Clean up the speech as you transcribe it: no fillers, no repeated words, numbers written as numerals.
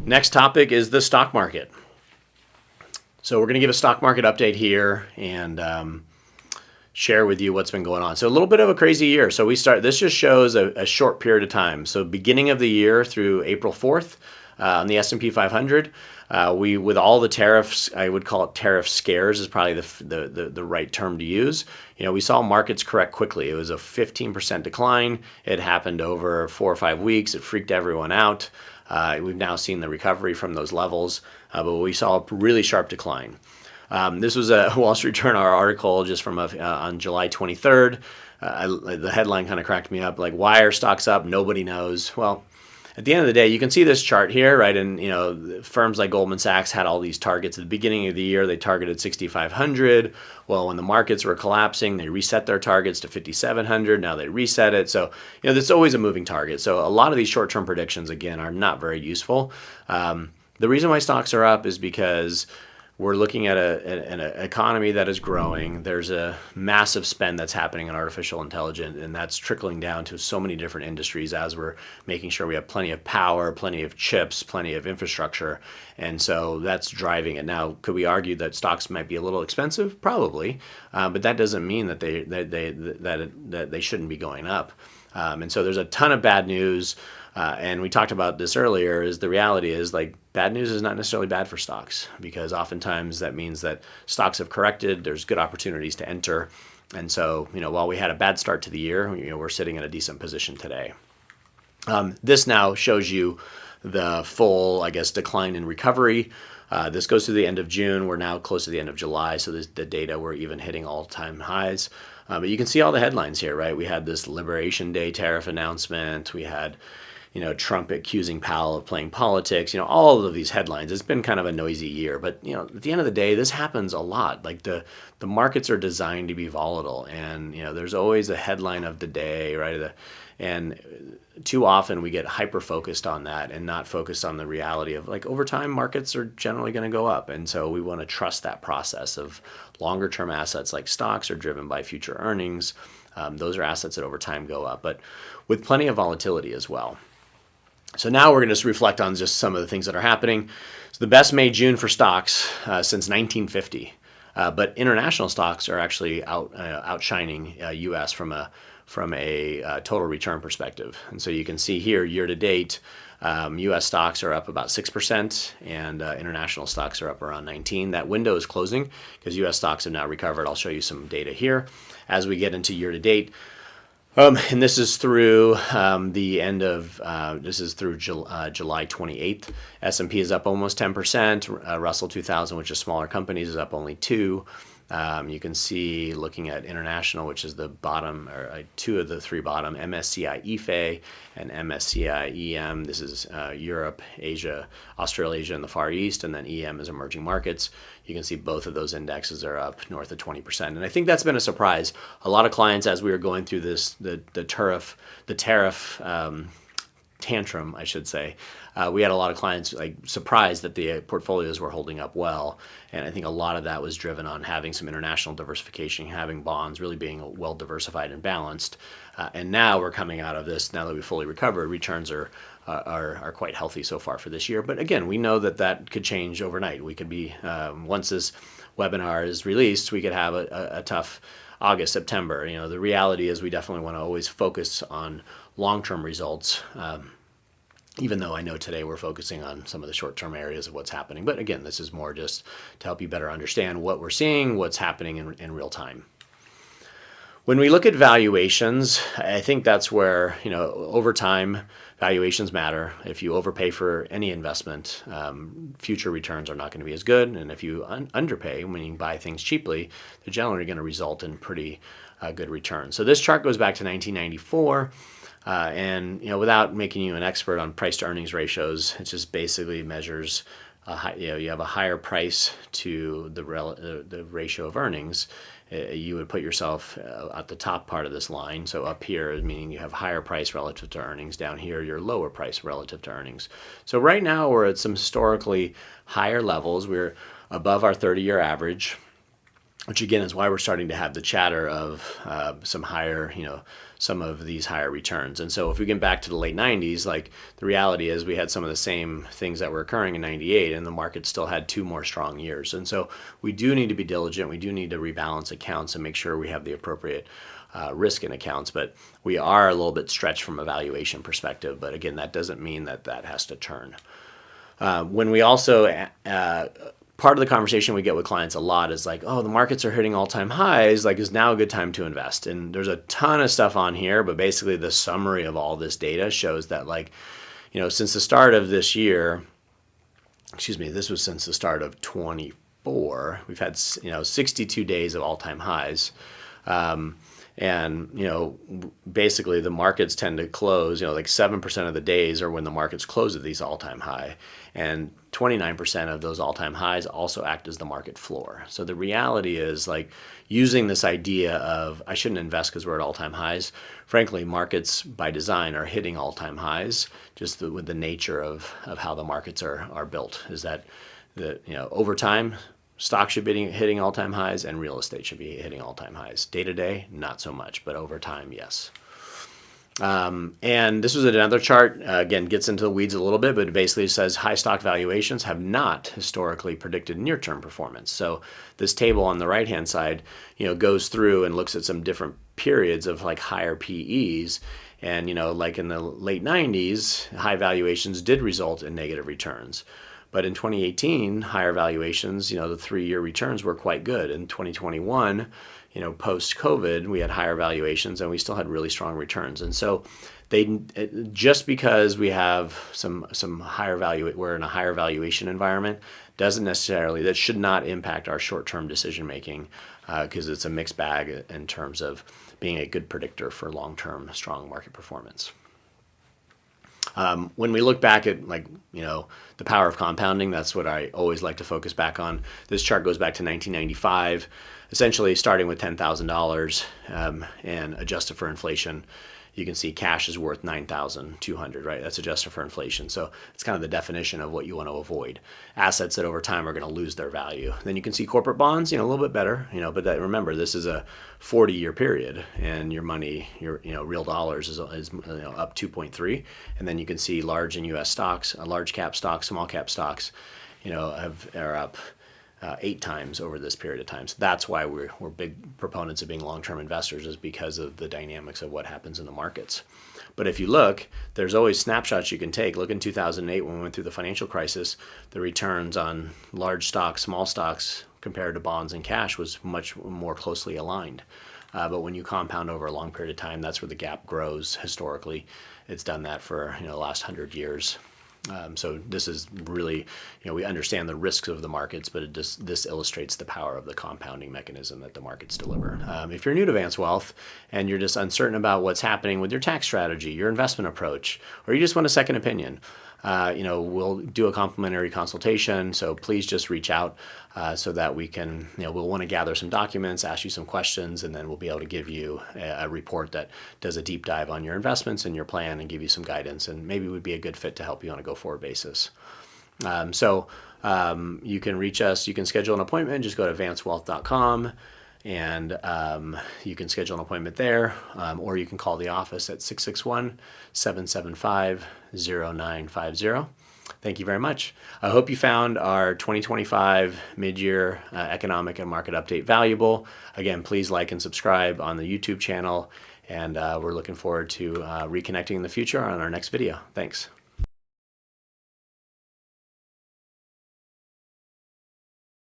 Next topic is the stock market. So we're going to give a stock market update here and share with you what's been going on. So a little bit of a crazy year. So this just shows a short period of time. So beginning of the year through April 4th on the S&P 500, with all the tariffs, I would call it tariff scares is probably the right term to use. We saw markets correct quickly. It was a 15% decline. It happened over 4 or 5 weeks. It freaked everyone out. We've now seen the recovery from those levels, but we saw a really sharp decline. This was a Wall Street Journal article just from on July 23rd. The headline kind of cracked me up, like, why are stocks up? Nobody knows. Well, at the end of the day, you can see this chart here, right? And firms like Goldman Sachs had all these targets at the beginning of the year. They targeted 6,500. Well, when the markets were collapsing, they reset their targets to 5,700. Now they reset it. So there's always a moving target. So a lot of these short-term predictions, again, are not very useful. The reason why stocks are up is because we're looking at an economy that is growing. There's a massive spend that's happening in artificial intelligence, and that's trickling down to so many different industries as we're making sure we have plenty of power, plenty of chips, plenty of infrastructure, and so that's driving it. Now, could we argue that stocks might be a little expensive? Probably, but that doesn't mean that they shouldn't be going up. And so there's a ton of bad news. And we talked about this earlier, is the reality is, like, bad news is not necessarily bad for stocks, because oftentimes that means that stocks have corrected, there's good opportunities to enter. And so, while we had a bad start to the year, we're sitting in a decent position today. This now shows you the full, decline in recovery. This goes through the end of June. We're now close to the end of July, so the data, we're even hitting all-time highs. But you can see all the headlines here, right? We had this Liberation Day tariff announcement. We had Trump accusing Powell of playing politics, all of these headlines. It's been kind of a noisy year, but at the end of the day, this happens a lot. Like the markets are designed to be volatile, and there's always a headline of the day, right? And too often we get hyper focused on that and not focused on the reality of, like, over time markets are generally going to go up, and so we want to trust that process of longer term assets like stocks are driven by future earnings. Those are assets that over time go up, but with plenty of volatility as well. So now we're going to just reflect on just some of the things that are happening. So the best May-June for stocks since 1950, but international stocks are actually outshining U.S. from a total return perspective. And so you can see here, year to date, U.S. stocks are up about 6%, and international stocks are up around 19%. That window is closing because U.S. stocks have now recovered. I'll show you some data here as we get into year to date. And this is through the end of, July 28th. S&P is up almost 10%. Russell 2000, which is smaller companies, is up only 2%. You can see, looking at international, which is the bottom, or 2 of the 3 bottom, MSCI EFA and MSCI EM. This is Europe, Asia, Australasia, and the Far East, and then EM is emerging markets. You can see both of those indexes are up north of 20%. And I think that's been a surprise. A lot of clients, as we were going through the tariff tantrum, I should say, we had a lot of clients surprised that the portfolios were holding up well, and I think a lot of that was driven on having some international diversification, having bonds really being well diversified and balanced. And now we're coming out of this. Now that we fully recovered, returns are quite healthy so far for this year. But again, we know that could change overnight. We could be once this webinar is released, we could have a tough August, September. The reality is we definitely want to always focus on long-term results. Even though I know today we're focusing on some of the short-term areas of what's happening. But again, this is more just to help you better understand what we're seeing, what's happening in real time. When we look at valuations, I think that's where, over time, valuations matter. If you overpay for any investment, future returns are not going to be as good. And if you underpay, when you buy things cheaply, they're generally going to result in pretty good returns. So this chart goes back to 1994. And without making you an expert on price to earnings ratios, it just basically measures you have a higher price to the ratio of earnings. You would put yourself at the top part of this line. So up here is meaning you have higher price relative to earnings. Down here, you're lower price relative to earnings. So right now we're at some historically higher levels. We're above our 30-year average, which again is why we're starting to have the chatter of some higher, some of these higher returns. And so if we get back to the late 90s, like the reality is we had some of the same things that were occurring in 98 and the market still had 2 more strong years. And so we do need to be diligent. We do need to rebalance accounts and make sure we have the appropriate risk in accounts, but we are a little bit stretched from a valuation perspective. But again, that doesn't mean that that has to turn. When we also, part of the conversation we get with clients a lot is like, oh, the markets are hitting all-time highs, like is now a good time to invest? And there's a ton of stuff on here, but basically the summary of all this data shows that, like, since the start of this year, this was since the start of 24, we've had 62 days of all-time highs. And, basically the markets tend to close, like 7% of the days are when the markets close at these all-time high. And 29% of those all-time highs also act as the market floor. So the reality is, like, using this idea of I shouldn't invest because we're at all-time highs. Frankly, markets by design are hitting all-time highs just with the nature of how the markets are built, is that over time, stocks should be hitting all-time highs and real estate should be hitting all-time highs. Day to day, not so much, but over time, yes. And this was another chart, again, gets into the weeds a little bit, but it basically says high stock valuations have not historically predicted near-term performance. So this table on the right-hand side, goes through and looks at some different periods of like higher PEs. And, like in the late 90s, high valuations did result in negative returns. But in 2018, higher valuations, the 3-year returns were quite good. In 2021, post-COVID, we had higher valuations and we still had really strong returns. And so just because we have some higher value, we're in a higher valuation environment, that should not impact our short-term decision making, because it's a mixed bag in terms of being a good predictor for long-term strong market performance. When we look back at the power of compounding, that's what I always like to focus back on. This chart goes back to 1995, essentially starting with $10,000 and adjusted for inflation. You can see cash is worth $9,200, right? That's adjusted for inflation. So it's kind of the definition of what you want to avoid. Assets that over time are going to lose their value. Then you can see corporate bonds, a little bit better, but remember, this is a 40-year period and your money, your real dollars is up 2.3. And then you can see large and US stocks, large cap stocks, small cap stocks, are up 8 times over this period of time. So that's why we're big proponents of being long-term investors, is because of the dynamics of what happens in the markets. But if you look, there's always snapshots you can take. Look in 2008 when we went through the financial crisis, the returns on large stocks, small stocks compared to bonds and cash was much more closely aligned. But when you compound over a long period of time, that's where the gap grows historically. It's done that for the last 100 years. So this is really, we understand the risks of the markets, but this illustrates the power of the compounding mechanism that the markets deliver. If you're new to Vance Wealth and you're just uncertain about what's happening with your tax strategy, your investment approach, or you just want a second opinion, we'll do a complimentary consultation. So please just reach out so that we can, we'll want to gather some documents, ask you some questions, and then we'll be able to give you a report that does a deep dive on your investments and your plan and give you some guidance, and maybe would be a good fit to help you on a go-forward basis. You can reach us, you can schedule an appointment, just go to vancewealth.com. And you can schedule an appointment there, or you can call the office at 661-775-0950. Thank you very much. I hope you found our 2025 mid-year economic and market update valuable. Again, please like and subscribe on the YouTube channel, and we're looking forward to reconnecting in the future on our next video. Thanks.